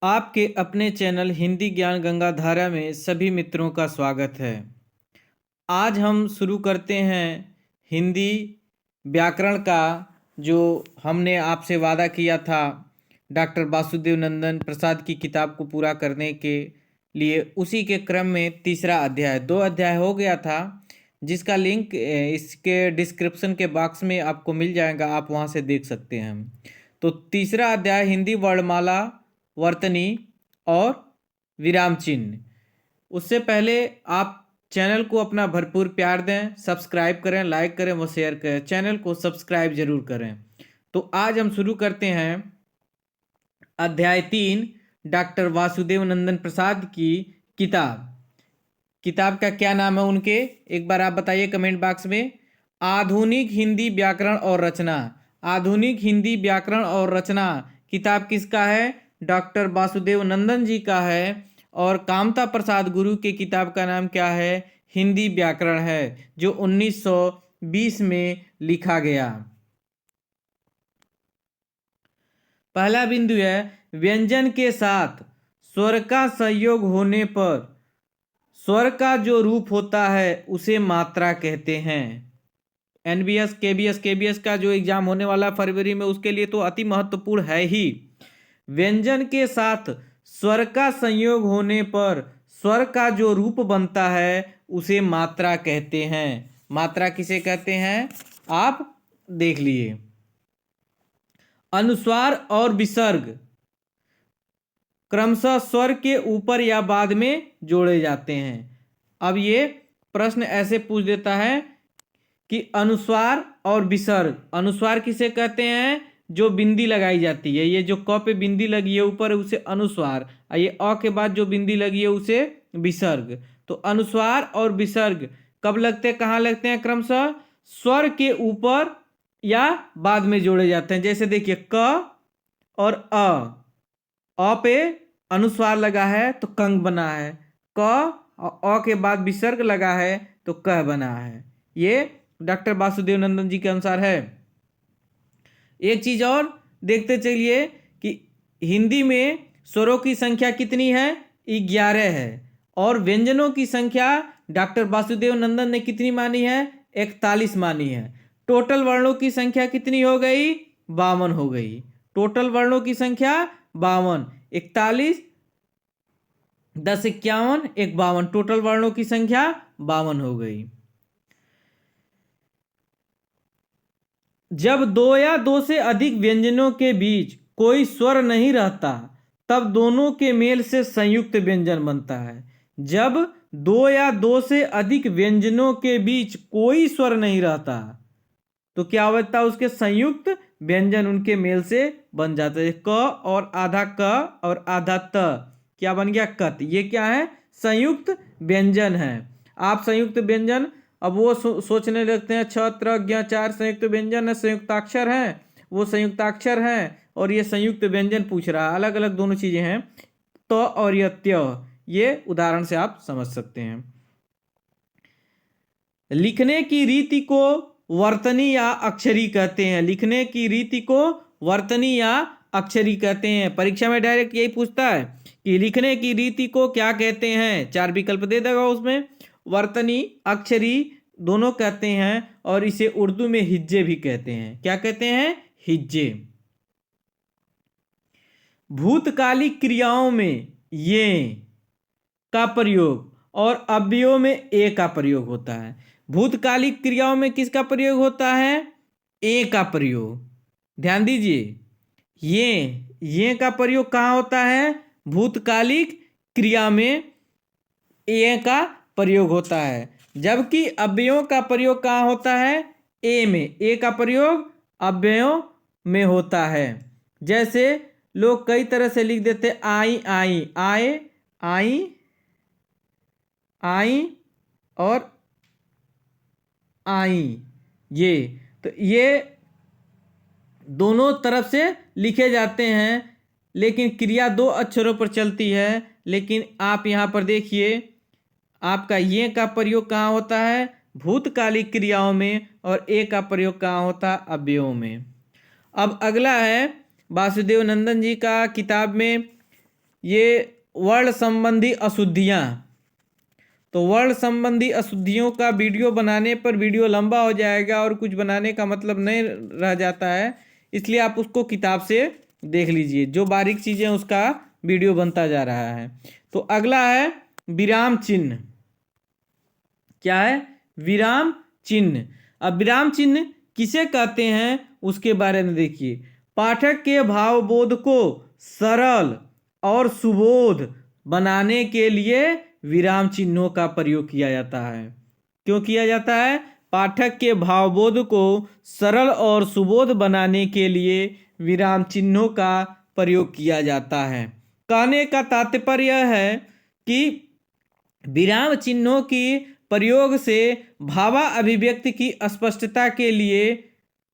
आपके अपने चैनल हिंदी ज्ञान गंगा धारा में सभी मित्रों का स्वागत है। आज हम शुरू करते हैं हिंदी व्याकरण का, जो हमने आपसे वादा किया था डॉक्टर वासुदेव नंदन प्रसाद की किताब को पूरा करने के लिए। उसी के क्रम में तीसरा अध्याय, 2 अध्याय हो गया था, जिसका लिंक इसके डिस्क्रिप्शन के बॉक्स में आपको मिल जाएगा, आप वहां से देख सकते हैं। तो तीसरा अध्याय हिंदी वर्णमाला, वर्तनी और विराम चिन्ह। उससे पहले आप चैनल को अपना भरपूर प्यार दें, सब्सक्राइब करें, लाइक करें व शेयर करें। चैनल को सब्सक्राइब जरूर करें। तो आज हम शुरू करते हैं अध्याय 3, डॉक्टर वासुदेव नंदन प्रसाद की किताब। किताब का क्या नाम है उनके, एक बार आप बताइए कमेंट बॉक्स में। आधुनिक हिंदी व्याकरण और रचना। आधुनिक हिंदी व्याकरण और रचना किताब किसका है? डॉक्टर वासुदेव नंदन जी का है। और कामता प्रसाद गुरु की किताब का नाम क्या है? हिंदी व्याकरण है, जो 1920 में लिखा गया। पहला बिंदु है व्यंजन के साथ स्वर का संयोग होने पर स्वर का जो रूप होता है उसे मात्रा कहते हैं। एनबीएस केबीएस का जो एग्जाम होने वाला फरवरी में, उसके लिए तो अति महत्वपूर्ण है ही। व्यंजन के साथ स्वर का संयोग होने पर स्वर का जो रूप बनता है उसे मात्रा कहते हैं। मात्रा किसे कहते हैं आप देख लिए। अनुस्वार और विसर्ग क्रमशः स्वर के ऊपर या बाद में जोड़े जाते हैं। अब ये प्रश्न ऐसे पूछ देता है कि अनुस्वार और विसर्ग, अनुस्वार किसे कहते हैं? जो बिंदी लगाई जाती है, ये जो क पे बिंदी लगी है ऊपर उसे अनुस्वार, और ये अ के बाद जो बिंदी लगी है उसे विसर्ग। तो अनुस्वार और विसर्ग कब लगते हैं, कहाँ लगते हैं? क्रमशः स्वर के ऊपर या बाद में जोड़े जाते हैं। जैसे देखिए क और अ पे अनुस्वार लगा है तो कंग बना है, क और अ के बाद विसर्ग लगा है तो कह बना है। ये डॉक्टर वासुदेव नंदन जी के अनुसार है। एक चीज और देखते चलिए कि हिंदी में स्वरों की संख्या कितनी है? 11 है। और व्यंजनों की संख्या डॉक्टर वासुदेव नंदन ने कितनी मानी है? 41 मानी है। टोटल वर्णों की संख्या कितनी हो गई? 52 हो गई। टोटल वर्णों की संख्या 52, 41, 10 51, 1 52, टोटल वर्णों की संख्या 52 हो गई। जब दो या दो से अधिक व्यंजनों के बीच कोई स्वर नहीं रहता तब दोनों के मेल से संयुक्त व्यंजन बनता है। जब दो या दो से अधिक व्यंजनों के बीच कोई स्वर नहीं रहता तो क्या होता है? उसके संयुक्त व्यंजन उनके मेल से बन जाता है। क और आधा क और आधा त क्या बन गया? कत। ये क्या है? संयुक्त व्यंजन है। आप संयुक्त व्यंजन, अब वो सोचने लगते हैं छ त्र ज्ञ चार संयुक्त व्यंजन है, संयुक्ताक्षर हैं, वो संयुक्ताक्षर हैं और ये संयुक्त व्यंजन पूछ रहा है। अलग अलग दोनों चीजें हैं। त और यह त्य, ये उदाहरण से आप समझ सकते हैं। लिखने की रीति को वर्तनी या अक्षरी कहते हैं। लिखने की रीति को वर्तनी या अक्षरी कहते हैं। परीक्षा में डायरेक्ट यही पूछता है कि लिखने की रीति को क्या कहते हैं। 4 विकल्प दे देगा उसमें। वर्तनी, अक्षरी दोनों कहते हैं और इसे उर्दू में हिज्जे भी कहते हैं। क्या कहते हैं? हिज्जे। भूतकालिक क्रियाओं में ये का प्रयोग और अव्ययों में ए का प्रयोग होता है। भूतकालिक क्रियाओं में किसका प्रयोग होता है? ए का प्रयोग। ध्यान दीजिए, ये का प्रयोग कहाँ होता है? भूतकालिक क्रिया में ए का प्रयोग होता है। जबकि अव्ययों का प्रयोग कहाँ होता है? ए में। ए का प्रयोग अव्ययों में होता है। जैसे लोग कई तरह से लिख देते आई आई, आए आई, आई और आई, ये तो ये दोनों तरफ से लिखे जाते हैं, लेकिन क्रिया 2 अक्षरों पर चलती है। लेकिन आप यहाँ पर देखिए, आपका ये का प्रयोग कहाँ होता है? भूतकालिक क्रियाओं में। और ए का प्रयोग कहाँ होता है? अव्ययों में। अब अगला है वासुदेव नंदन जी का किताब में ये वर्ण संबंधी अशुद्धियाँ। तो वर्ण संबंधी अशुद्धियों का वीडियो बनाने पर वीडियो लंबा हो जाएगा और कुछ बनाने का मतलब नहीं रह जाता है, इसलिए आप उसको किताब से देख लीजिए, जो बारीक चीज़ें उसका वीडियो बनता जा रहा है। तो अगला है विराम चिन्ह। क्या है? विराम चिन्ह। अब विराम चिन्ह किसे कहते हैं उसके बारे में देखिए। पाठक के भावबोध को सरल और सुबोध बनाने के लिए विराम चिन्हों का प्रयोग किया जाता है। क्यों किया जाता है? पाठक के भावबोध को सरल और सुबोध बनाने के लिए विराम चिन्हों का प्रयोग किया जाता है। कहने का तात्पर्य है कि विराम चिन्हों की प्रयोग से भावा अभिव्यक्ति की स्पष्टता के लिए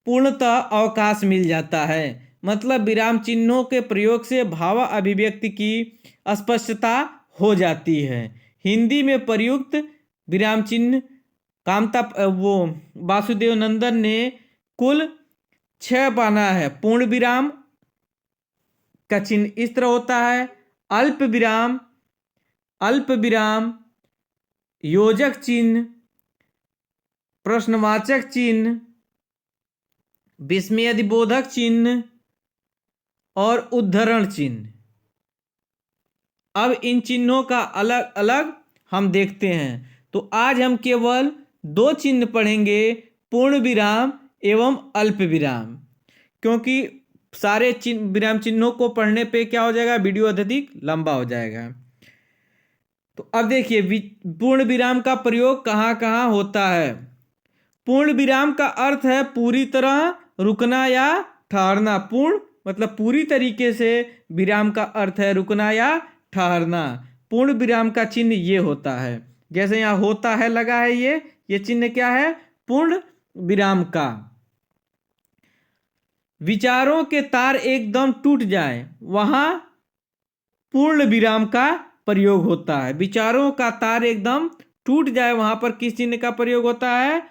पूर्णतः अवकाश मिल जाता है। मतलब विराम चिन्हों के प्रयोग से भावा अभिव्यक्ति की स्पष्टता हो जाती है। हिंदी में प्रयुक्त विराम चिन्ह वासुदेव नंदन ने कुल 6 माना है। पूर्ण विराम का चिन्ह इस तरह होता है: अल्प विराम, अल्प विराम, योजक चिन्ह, प्रश्नवाचक चिन्ह, विस्मयदिबोधक चिन्ह और उद्धरण चिन्ह। अब इन चिन्हों का अलग अलग हम देखते हैं। तो आज हम केवल 2 चिन्ह पढ़ेंगे, पूर्ण विराम एवं अल्प विराम, क्योंकि सारे विराम चिन्हों को पढ़ने पे क्या हो जाएगा, वीडियो अत्यधिक लंबा हो जाएगा। तो अब देखिए पूर्ण विराम का प्रयोग कहाँ कहाँ होता है। पूर्ण विराम का अर्थ है पूरी तरह रुकना या ठहरना। पूर्ण मतलब पूरी तरीके से, विराम का अर्थ है रुकना या ठहरना। पूर्ण विराम का चिन्ह ये होता है, जैसे यहाँ होता है लगा है, ये चिन्ह क्या है? पूर्ण विराम का। विचारों के तार एकदम टूट जाए, वहां पूर्ण विराम का प्रयोग होता है। विचारों का तार एकदम टूट जाए, वहां पर किस चिन्ह का प्रयोग होता है?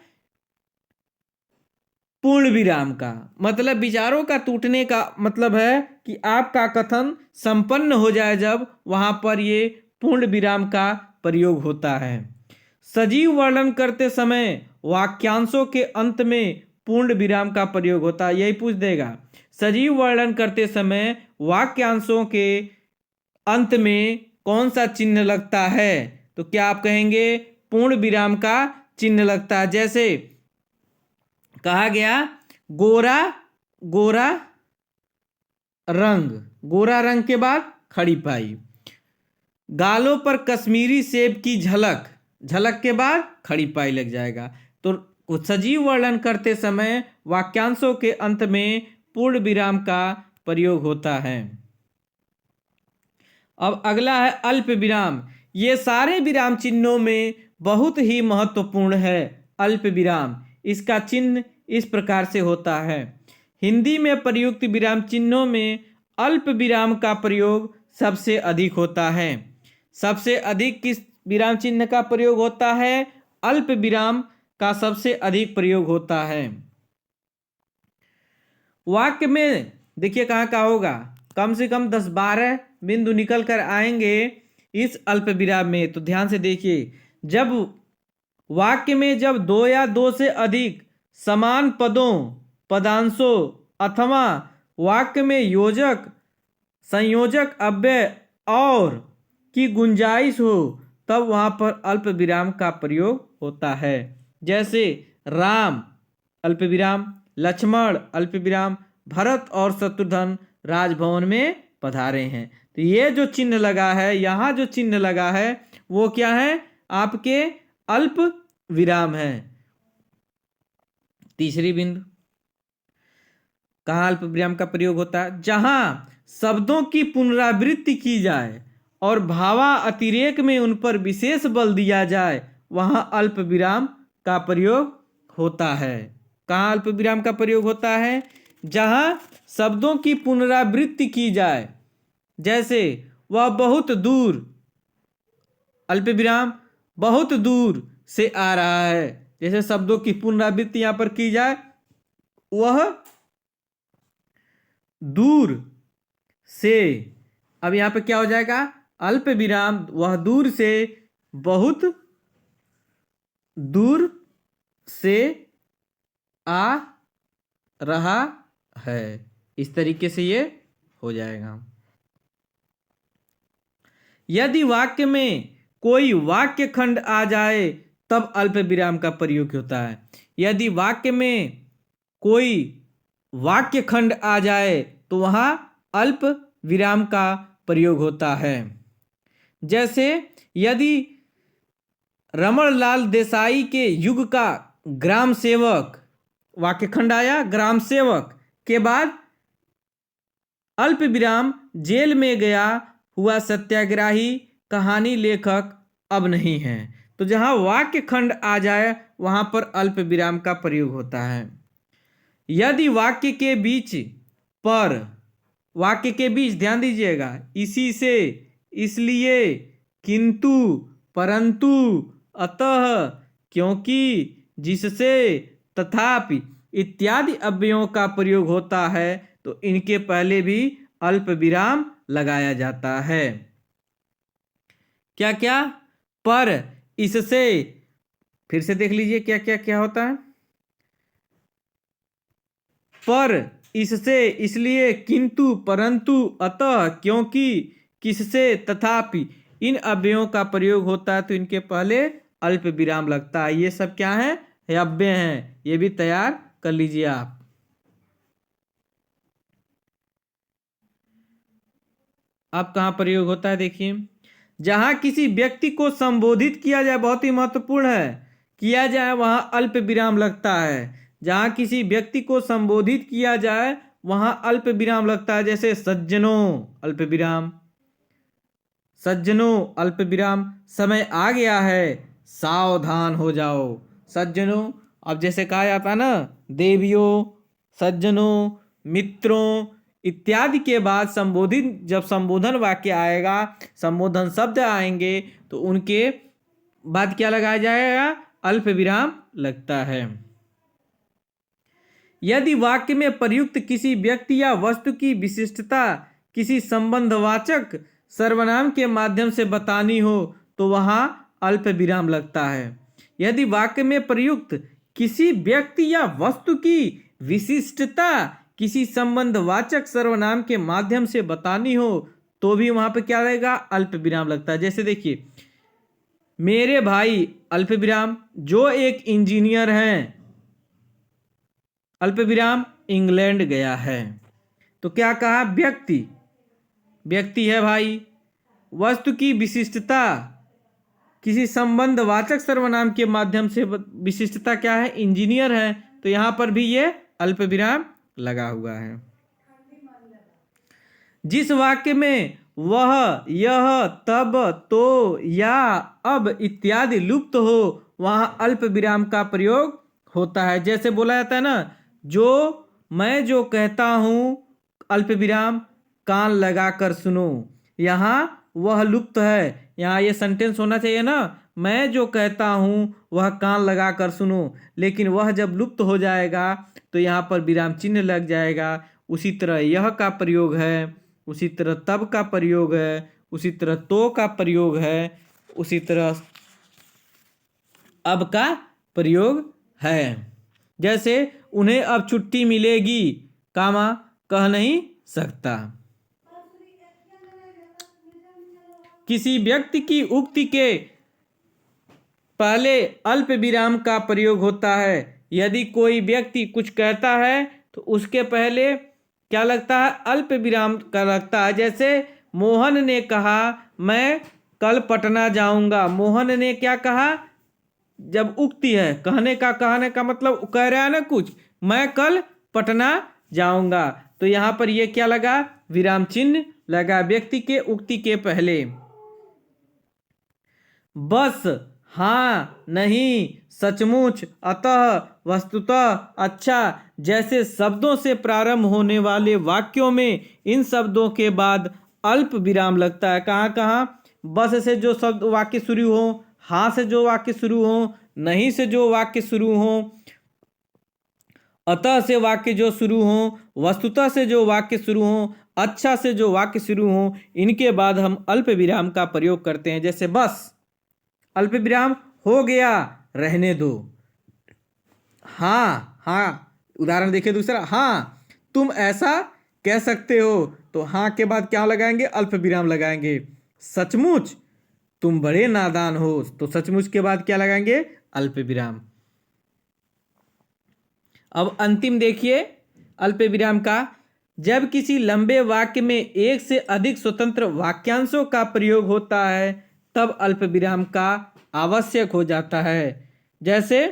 पूर्ण विराम का। मतलब विचारों का टूटने का मतलब है कि आपका कथन संपन्न हो जाए, जब वहां पर ये पूर्ण विराम का प्रयोग होता है। सजीव वर्णन करते समय वाक्यांशों के अंत में पूर्ण विराम का प्रयोग होता है। यही पूछ देगा, सजीव वर्णन करते समय वाक्यांशों के अंत में कौन सा चिन्ह लगता है? तो क्या आप कहेंगे? पूर्ण विराम का चिन्ह लगता है। जैसे कहा गया गोरा गोरा रंग, गोरा रंग के बाद खड़ी पाई। गालों पर कश्मीरी सेब की झलक, झलक के बाद खड़ी पाई लग जाएगा। तो सजीव वर्णन करते समय वाक्यांशों के अंत में पूर्ण विराम का प्रयोग होता है। अब अगला है अल्प विराम। ये सारे विराम चिन्हों में बहुत ही महत्वपूर्ण है अल्प विराम। इसका चिन्ह इस प्रकार से होता है। हिंदी में प्रयुक्त विराम चिन्हों में अल्प विराम का प्रयोग सबसे अधिक होता है। सबसे अधिक किस विराम चिन्ह का प्रयोग होता है? अल्प विराम का सबसे अधिक प्रयोग होता है। वाक्य में देखिए कहाँ का होगा, कम से कम 10-12 बिंदु निकल कर आएंगे इस अल्प विराम में। तो ध्यान से देखिए, जब वाक्य में जब 2 या 2 से अधिक समान पदों, पदांशों अथवा वाक्य में योजक, संयोजक, अव्यय और की गुंजाइश हो, तब वहां पर अल्प विराम का प्रयोग होता है। जैसे राम अल्प विराम, लक्ष्मण अल्प विराम, भरत और शत्रुघ्न राजभवन में पधारे हैं। तो ये जो चिन्ह लगा है, यहाँ जो चिन्ह लगा है वो क्या है? आपके अल्प विराम है। तीसरी बिंदु, कहाँ अल्प विराम का प्रयोग होता है? जहां शब्दों की पुनरावृत्ति की जाए और भावा अतिरेक में उन पर विशेष बल दिया जाए, वहां अल्प विराम का प्रयोग होता है। कहाँ अल्प विराम का प्रयोग होता है? जहां शब्दों की पुनरावृत्ति की जाए, जैसे वह बहुत दूर, अल्प विराम, बहुत दूर से आ रहा है। जैसे शब्दों की पुनरावृत्ति यहां पर की जाए, वह दूर से अब यहाँ पे क्या हो जाएगा, अल्प विराम, वह दूर से, बहुत दूर से आ रहा है। इस तरीके से ये हो जाएगा। यदि वाक्य में कोई वाक्य खंड आ जाए तब अल्प विराम का प्रयोग होता है। यदि वाक्य में कोई वाक्य खंड आ जाए तो वहां अल्प विराम का प्रयोग होता है। जैसे यदि रमण लाल देसाई के युग का ग्राम सेवक, वाक्य खंड आया ग्राम सेवक के बाद अल्प विराम, जेल में गया हुआ सत्याग्रही कहानी लेखक अब नहीं है। तो जहां वाक्य खंड आ जाए वहां पर अल्प विराम का प्रयोग होता है। यदि वाक्य के बीच पर, वाक्य के बीच ध्यान दीजिएगा, इसी से, इसलिए, किंतु, परंतु, अतः, क्योंकि, जिससे, तथापि इत्यादि अव्ययों का प्रयोग होता है तो इनके पहले भी अल्प विराम लगाया जाता है। क्या क्या? पर, इससे, फिर से देख लीजिए क्या क्या क्या होता है। पर, इससे, इसलिए, किंतु, परंतु, अतः, क्योंकि, किससे, तथापि इन अव्ययों का प्रयोग होता है तो इनके पहले अल्प विराम लगता है। ये सब क्या है? अव्यय हैं। ये भी तैयार कर लीजिए आप। अब कहाँ प्रयोग होता है देखिए, जहां किसी व्यक्ति को संबोधित किया जाए, बहुत ही महत्वपूर्ण है, किया जाए वहां अल्प विराम लगता है। जहां किसी व्यक्ति को संबोधित किया जाए वहां अल्प विराम लगता है। जैसे सज्जनों, अल्प विराम, सज्जनों, अल्प विराम, समय आ गया है, सावधान हो जाओ, सज्जनों। अब जैसे कहा जाता है ना, देवियों, सज्जनों, मित्रों इत्यादि के बाद संबोधित, जब संबोधन वाक्य आएगा, संबोधन शब्द आएंगे तो उनके बाद क्या लगाया जाएगा? अल्प विराम लगता है। यदि वाक्य में प्रयुक्त किसी व्यक्ति या वस्तु की विशिष्टता किसी संबंधवाचक सर्वनाम के माध्यम से बतानी हो तो वहां अल्प विराम लगता है। यदि वाक्य में प्रयुक्त किसी व्यक्ति या वस्तु की विशिष्टता किसी संबंधवाचक सर्वनाम के माध्यम से बतानी हो तो भी वहां पे क्या रहेगा? अल्प विराम लगता है। जैसे देखिए, मेरे भाई, अल्प विराम, जो एक इंजीनियर हैं, अल्प विराम, इंग्लैंड गया है। तो क्या कहा? व्यक्ति, व्यक्ति है भाई, वस्तु की विशिष्टता किसी संबंधवाचक सर्वनाम के माध्यम से, विशिष्टता क्या है? इंजीनियर है। तो यहां पर भी ये अल्प विराम लगा हुआ है। जिस वाक्य में वह, यह, तब, तो, या, अब इत्यादि लुप्त हो वहां अल्प विराम का प्रयोग होता है। जैसे बोला जाता है ना, जो मैं जो कहता हूं, अल्प विराम, कान लगाकर सुनो। यहाँ वह लुप्त है, यहाँ ये सेंटेंस होना चाहिए ना, मैं जो कहता हूं वह कान लगाकर सुनो, लेकिन वह जब लुप्त हो जाएगा तो यहाँ पर विराम चिन्ह लग जाएगा। उसी तरह यह का प्रयोग है, उसी तरह तब का प्रयोग है, उसी तरह तो का प्रयोग है, उसी तरह अब का प्रयोग है। जैसे उन्हें अब छुट्टी मिलेगी, कामा, कह नहीं सकता। किसी व्यक्ति की उक्ति के पहले अल्प विराम का प्रयोग होता है। यदि कोई व्यक्ति कुछ कहता है तो उसके पहले क्या लगता है? अल्प विराम का लगता है। जैसे मोहन ने कहा, मैं कल पटना जाऊंगा। मोहन ने क्या कहा? जब उक्ति है, कहने का मतलब कह रहा है ना कुछ, मैं कल पटना जाऊंगा। तो यहां पर ये क्या लगा? विराम चिन्ह लगा व्यक्ति के उक्ति के पहले। बस, हाँ, नहीं, सचमुच, अतः, वस्तुतः, अच्छा जैसे शब्दों से प्रारंभ होने वाले वाक्यों में इन शब्दों के बाद अल्प विराम लगता है। कहाँ कहाँ? बस से जो शब्द वाक्य शुरू हो, हाँ से जो वाक्य शुरू हो, नहीं से जो वाक्य शुरू हो, अतः से वाक्य जो शुरू हो, वस्तुतः से जो वाक्य शुरू हो, अच्छा से जो वाक्य शुरू हो, इनके बाद हम अल्प विराम का प्रयोग करते हैं। जैसे बस, अल्प विराम, हो गया, रहने दो। हाँ हाँ, उदाहरण देखिए दूसरा, हाँ तुम ऐसा कह सकते हो, तो हाँ के बाद क्या लगाएंगे? अल्प विराम लगाएंगे। सचमुच तुम बड़े नादान हो, तो सचमुच के बाद क्या लगाएंगे? अल्प विराम। अब अंतिम देखिए अल्प विराम का, जब किसी लंबे वाक्य में एक से अधिक स्वतंत्र वाक्यांशों का प्रयोग होता है तब अल्प विराम का आवश्यक हो जाता है। जैसे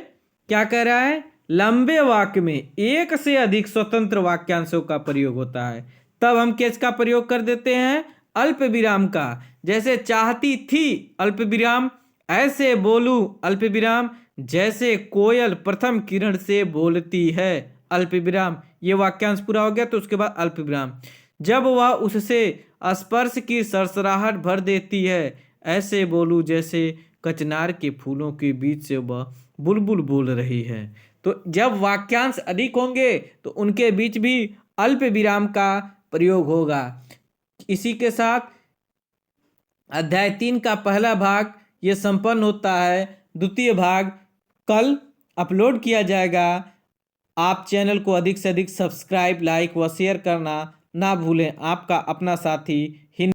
क्या कह रहा है? लंबे वाक्य में एक से अधिक स्वतंत्र वाक्यांशों का प्रयोग होता है, तब हम किसका प्रयोग कर देते हैं? अल्प विराम का। जैसे चाहती थी, अल्प विराम, ऐसे बोलूं, अल्प विराम, जैसे कोयल प्रथम किरण से बोलती है, अल्प विराम। ये वाक्यांश पूरा हो गया, तो उसके बाद अल्प विराम। जब वह उससे स्पर्श की सरसराहट भर देती है, ऐसे बोलूं जैसे कचनार के फूलों के बीच से वह बुलबुल बोल रही है। तो जब वाक्यांश अधिक होंगे तो उनके बीच भी अल्प विराम का प्रयोग होगा। इसी के साथ अध्याय 3 का पहला भाग ये संपन्न होता है। द्वितीय भाग कल अपलोड किया जाएगा। आप चैनल को अधिक से अधिक सब्सक्राइब, लाइक व शेयर करना ना भूलें। आपका अपना साथी हिंदी